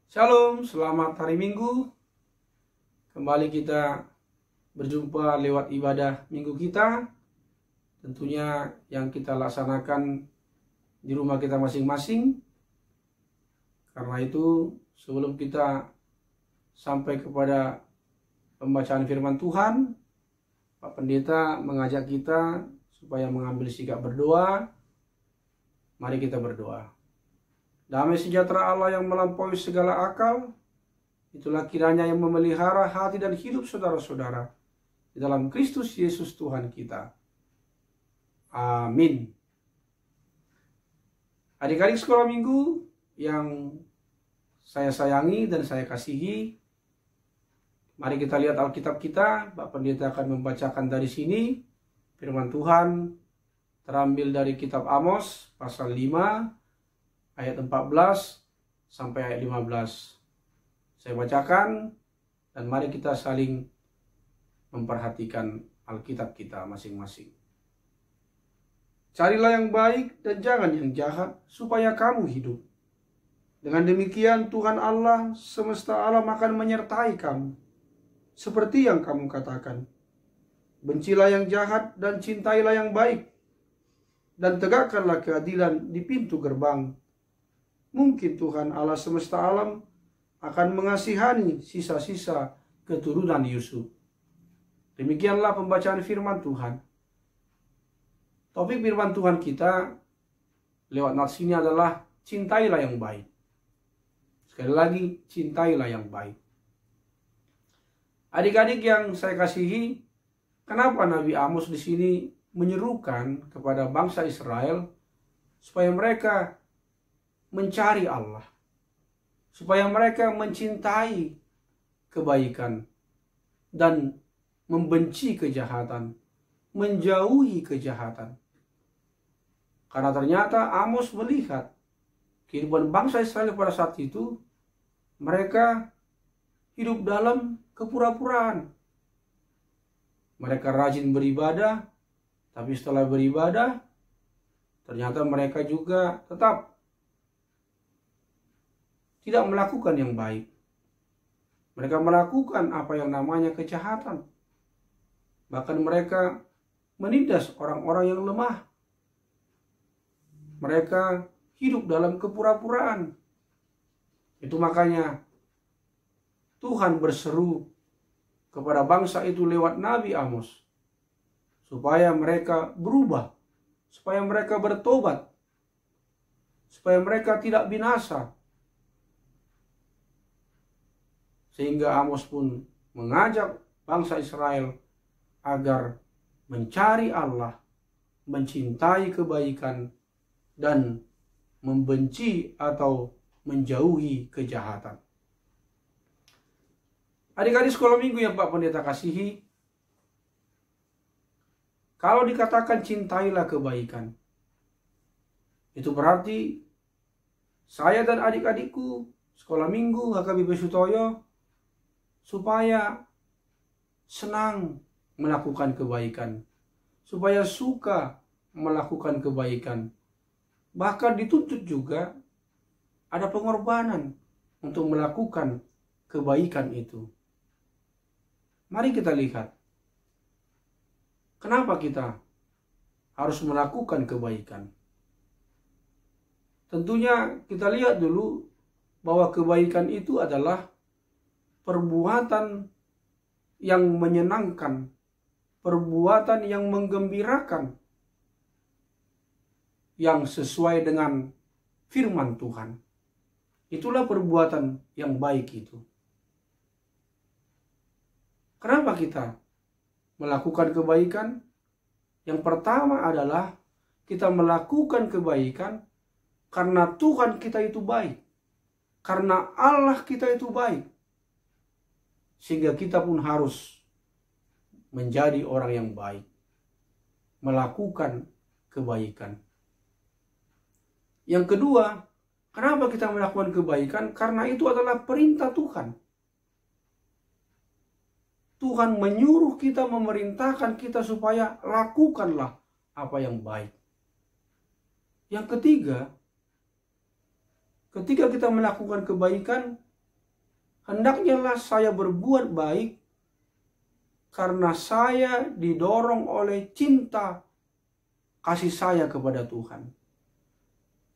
Shalom, selamat hari Minggu. Kembali kita berjumpa lewat ibadah minggu kita. Tentunya yang kita laksanakan di rumah kita masing-masing. Karena itu sebelum kita sampai kepada pembacaan firman Tuhan, Pak Pendeta mengajak kita supaya mengambil sikap berdoa. Mari kita berdoa. Damai sejahtera Allah yang melampaui segala akal, itulah kiranya yang memelihara hati dan hidup saudara-saudara di dalam Kristus Yesus Tuhan kita. Amin. Adik-adik sekolah minggu yang saya sayangi dan saya kasihi, mari kita lihat Alkitab kita. Pak Pendeta akan membacakan dari sini firman Tuhan terambil dari kitab Amos pasal 5 ayat 14 sampai ayat 15. Saya bacakan dan mari kita saling memperhatikan Alkitab kita masing-masing. Carilah yang baik dan jangan yang jahat supaya kamu hidup. Dengan demikian Tuhan Allah semesta alam akan menyertai kamu. Seperti yang kamu katakan. Bencilah yang jahat dan cintailah yang baik. Dan tegakkanlah keadilan di pintu gerbang. Mungkin Tuhan Allah semesta alam akan mengasihani sisa-sisa keturunan Yusuf. Demikianlah pembacaan firman Tuhan. Topik firman Tuhan kita lewat nats ini adalah cintailah yang baik. Sekali lagi, cintailah yang baik. Adik-adik yang saya kasihi, kenapa Nabi Amos di sini menyerukan kepada bangsa Israel supaya mereka mencari Allah, supaya mereka mencintai kebaikan dan membenci kejahatan, menjauhi kejahatan. Karena ternyata Amos melihat kehidupan bangsa Israel pada saat itu, mereka hidup dalam kepura-puraan. Mereka rajin beribadah, tapi setelah beribadah, ternyata mereka juga tetap tidak melakukan yang baik. Mereka melakukan apa yang namanya kejahatan. Bahkan mereka menindas orang-orang yang lemah. Mereka hidup dalam kepura-puraan. Itu makanya Tuhan berseru kepada bangsa itu lewat Nabi Amos. Supaya mereka berubah. Supaya mereka bertobat. Supaya mereka tidak binasa. Sehingga Amos pun mengajak bangsa Israel agar mencari Allah, mencintai kebaikan, dan membenci atau menjauhi kejahatan. Adik-adik sekolah minggu yang Pak Pendeta kasihi, kalau dikatakan cintailah kebaikan, itu berarti saya dan adik-adikku sekolah minggu HKBP Sutoyo supaya senang melakukan kebaikan, supaya suka melakukan kebaikan. Bahkan dituntut juga ada pengorbanan untuk melakukan kebaikan itu. Mari kita lihat, kenapa kita harus melakukan kebaikan. Tentunya kita lihat dulu bahwa kebaikan itu adalah perbuatan yang menyenangkan, perbuatan yang menggembirakan, yang sesuai dengan firman Tuhan. Itulah perbuatan yang baik itu. Kenapa kita melakukan kebaikan? Yang pertama adalah kita melakukan kebaikan karena Tuhan kita itu baik, karena Allah kita itu baik. Sehingga kita pun harus menjadi orang yang baik, melakukan kebaikan. Yang kedua, kenapa kita melakukan kebaikan? Karena itu adalah perintah Tuhan. Tuhan menyuruh kita, memerintahkan kita supaya lakukanlah apa yang baik. Yang ketiga, ketika kita melakukan kebaikan, hendaknya lah saya berbuat baik karena saya didorong oleh cinta kasih saya kepada Tuhan.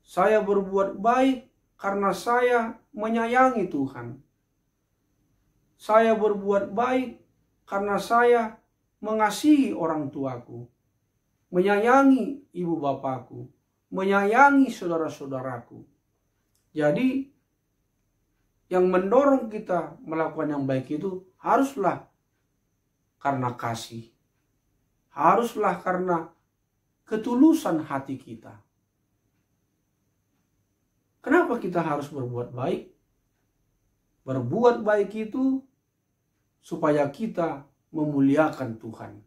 Saya berbuat baik karena saya menyayangi Tuhan. Saya berbuat baik karena saya mengasihi orang tuaku, menyayangi ibu bapakku, menyayangi saudara-saudaraku. Jadi yang mendorong kita melakukan yang baik itu haruslah karena kasih. Haruslah karena ketulusan hati kita. Kenapa kita harus berbuat baik? Berbuat baik itu supaya kita memuliakan Tuhan.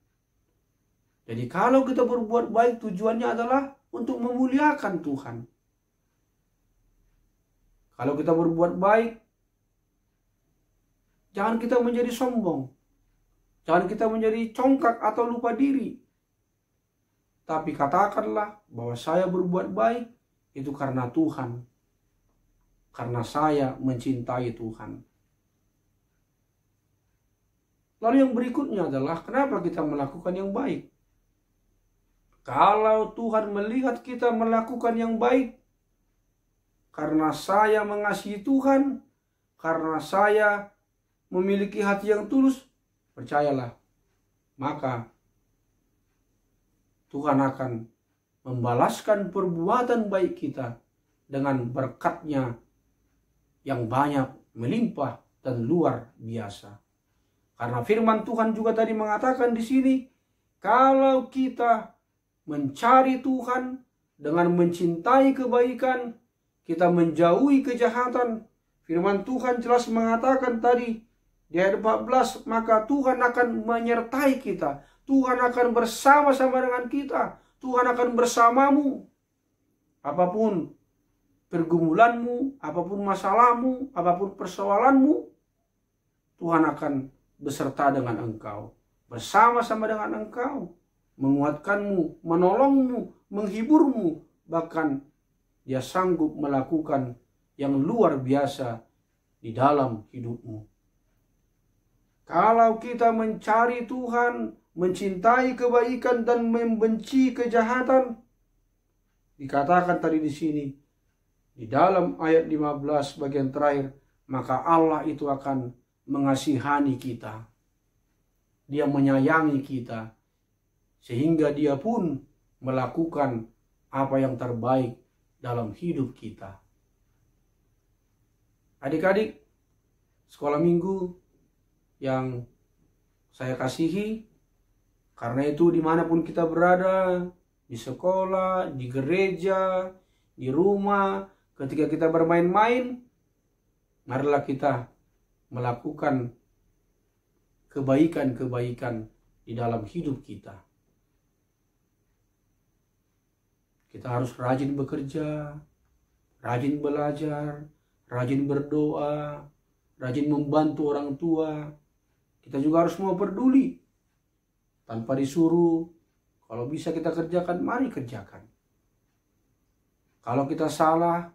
Jadi kalau kita berbuat baik tujuannya adalah untuk memuliakan Tuhan. Kalau kita berbuat baik, jangan kita menjadi sombong. Jangan kita menjadi congkak atau lupa diri. Tapi katakanlah bahwa saya berbuat baik itu karena Tuhan. Karena saya mencintai Tuhan. Lalu yang berikutnya adalah kenapa kita melakukan yang baik? Kalau Tuhan melihat kita melakukan yang baik, karena saya mengasihi Tuhan, karena saya memiliki hati yang tulus, percayalah, maka Tuhan akan membalaskan perbuatan baik kita dengan berkat-Nya yang banyak, melimpah, dan luar biasa. Karena firman Tuhan juga tadi mengatakan di sini, kalau kita mencari Tuhan dengan mencintai kebaikan, kita menjauhi kejahatan. Firman Tuhan jelas mengatakan tadi di ayat 14, maka Tuhan akan menyertai kita. Tuhan akan bersama-sama dengan kita. Tuhan akan bersamamu. Apapun pergumulanmu, apapun masalahmu, apapun persoalanmu, Tuhan akan beserta dengan engkau, bersama-sama dengan engkau, menguatkanmu, menolongmu, menghiburmu, bahkan Dia sanggup melakukan yang luar biasa di dalam hidupmu. Kalau kita mencari Tuhan, mencintai kebaikan dan membenci kejahatan, dikatakan tadi di sini, di dalam ayat 15 bagian terakhir, maka Allah itu akan mengasihani kita. Dia menyayangi kita. Sehingga Dia pun melakukan apa yang terbaik dalam hidup kita. Adik-adik sekolah minggu yang saya kasihi, karena itu dimanapun kita berada, di sekolah, di gereja, di rumah, ketika kita bermain-main, marilah kita melakukan kebaikan-kebaikan di dalam hidup kita. Kita harus rajin bekerja, rajin belajar, rajin berdoa, rajin membantu orang tua. Kita juga harus mau peduli. Tanpa disuruh, kalau bisa kita kerjakan, mari kerjakan. Kalau kita salah,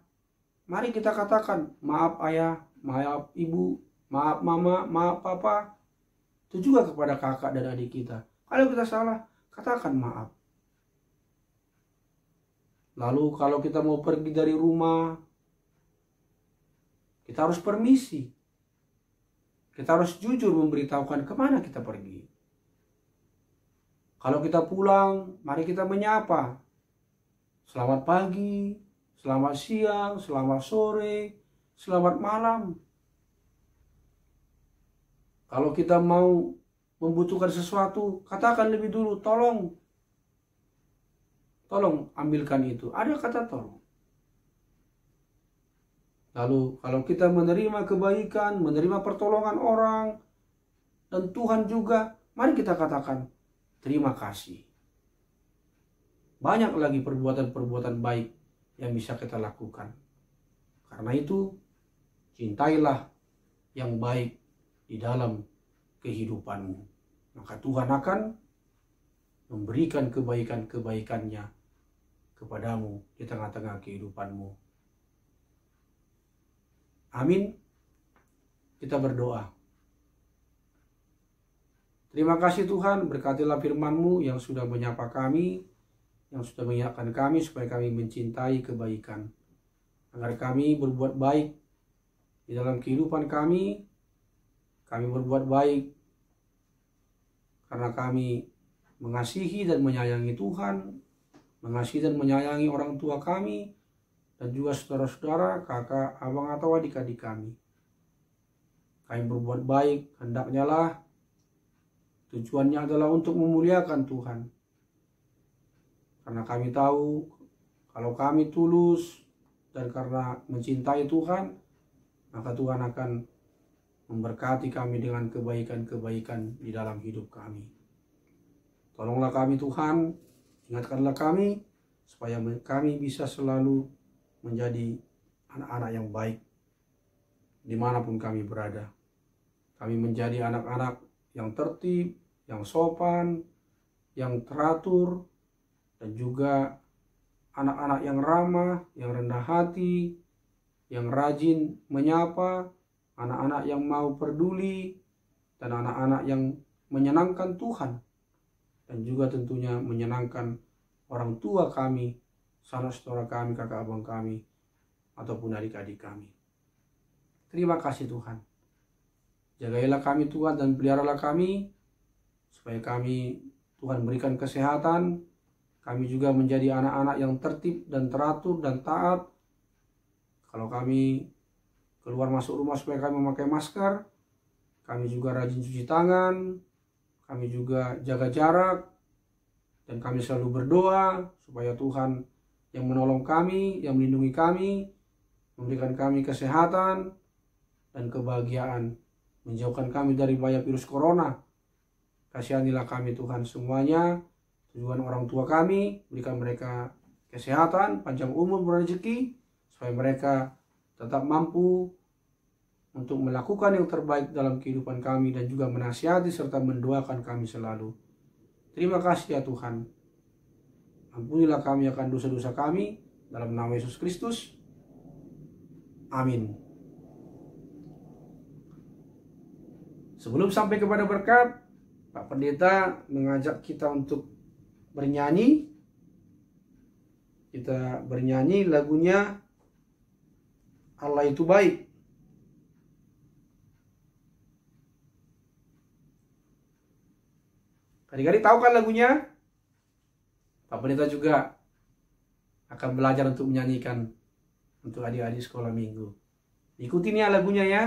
mari kita katakan, maaf ayah, maaf ibu, maaf mama, maaf papa. Itu juga kepada kakak dan adik kita. Kalau kita salah, katakan maaf. Lalu kalau kita mau pergi dari rumah, kita harus permisi. Kita harus jujur memberitahukan kemana kita pergi. Kalau kita pulang, mari kita menyapa. Selamat pagi, selamat siang, selamat sore, selamat malam. Kalau kita mau membutuhkan sesuatu, katakan lebih dulu, tolong ambilkan itu. Ada kata tolong. Lalu kalau kita menerima kebaikan, menerima pertolongan orang, dan Tuhan juga, mari kita katakan terima kasih. Banyak lagi perbuatan-perbuatan baik yang bisa kita lakukan. Karena itu, cintailah yang baik di dalam kehidupanmu. Maka Tuhan akan memberikan kebaikan-kebaikannya kepadamu di tengah-tengah kehidupanmu. Amin. kita berdoa. Terima kasih Tuhan, berkatilah firman-Mu yang sudah menyapa kami, yang sudah mengingatkan kami supaya kami mencintai kebaikan. Agar kami berbuat baik di dalam kehidupan kami berbuat baik karena kami mengasihi dan menyayangi Tuhan, mengasihi dan menyayangi orang tua kami, dan juga saudara-saudara, kakak, abang, atau adik-adik kami. Kami berbuat baik, hendaknya lah tujuannya adalah untuk memuliakan Tuhan. Karena kami tahu kalau kami tulus dan karena mencintai Tuhan, maka Tuhan akan memberkati kami dengan kebaikan-kebaikan di dalam hidup kami. Tolonglah kami Tuhan, ingatkanlah kami, supaya kami bisa selalu menjadi anak-anak yang baik dimanapun kami berada. Kami menjadi anak-anak yang tertib, yang sopan, yang teratur, dan juga anak-anak yang ramah, yang rendah hati, yang rajin menyapa, anak-anak yang mau peduli, dan anak-anak yang menyenangkan Tuhan, dan juga tentunya menyenangkan orang tua kami, saudara-saudara kami, kakak abang kami, ataupun adik-adik kami. Terima kasih Tuhan. Jagailah kami Tuhan dan peliharalah kami, supaya kami Tuhan berikan kesehatan, kami juga menjadi anak-anak yang tertib dan teratur dan taat. Kalau kami keluar masuk rumah supaya kami memakai masker, kami juga rajin cuci tangan, kami juga jaga jarak, dan kami selalu berdoa supaya Tuhan yang menolong kami, yang melindungi kami, memberikan kami kesehatan dan kebahagiaan, menjauhkan kami dari bahaya virus corona. Kasihanilah kami Tuhan semuanya, tujuan orang tua kami, berikan mereka kesehatan, panjang umur, berrezeki, supaya mereka tetap mampu untuk melakukan yang terbaik dalam kehidupan kami dan juga menasihati serta mendoakan kami selalu. Terima kasih ya Tuhan. Ampunilah kami akan dosa-dosa kami dalam nama Yesus Kristus. Amin. Sebelum sampai kepada berkat, Pak Pendeta mengajak kita untuk bernyanyi. Kita bernyanyi lagunya Allah Itu Baik. Adik-adik tahu kan lagunya? Pak Pendeta juga akan belajar untuk menyanyikan untuk adik-adik sekolah minggu. Ikutin ya lagunya ya.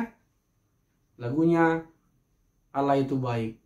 Lagunya Allah Itu Baik.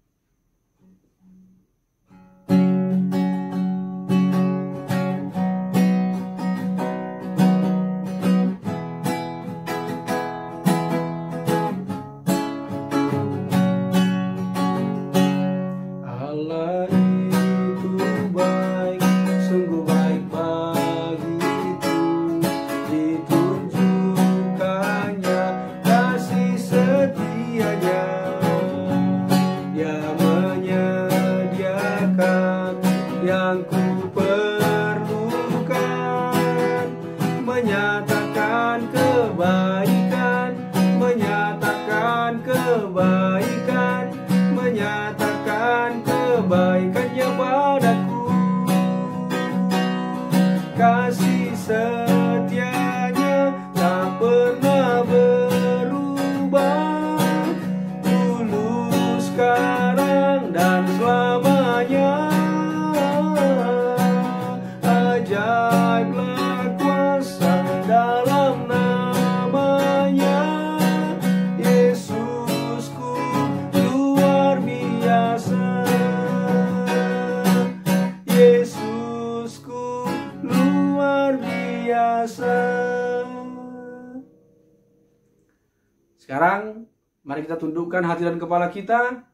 Sekarang mari kita tundukkan hati dan kepala kita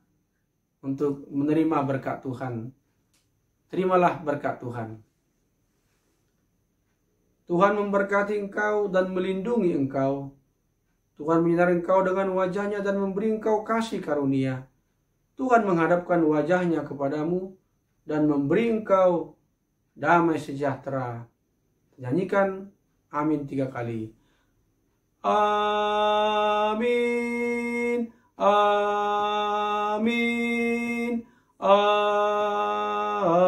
untuk menerima berkat Tuhan. Terimalah berkat Tuhan. Tuhan memberkati engkau dan melindungi engkau. Tuhan menyinari engkau dengan wajahnya dan memberi engkau kasih karunia. Tuhan menghadapkan wajahnya kepadamu dan memberi engkau damai sejahtera. Nyanyikan amin 3 kali. Amin. Amin.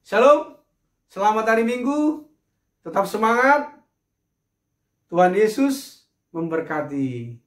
Shalom, selamat hari Minggu, tetap semangat, Tuhan Yesus memberkati.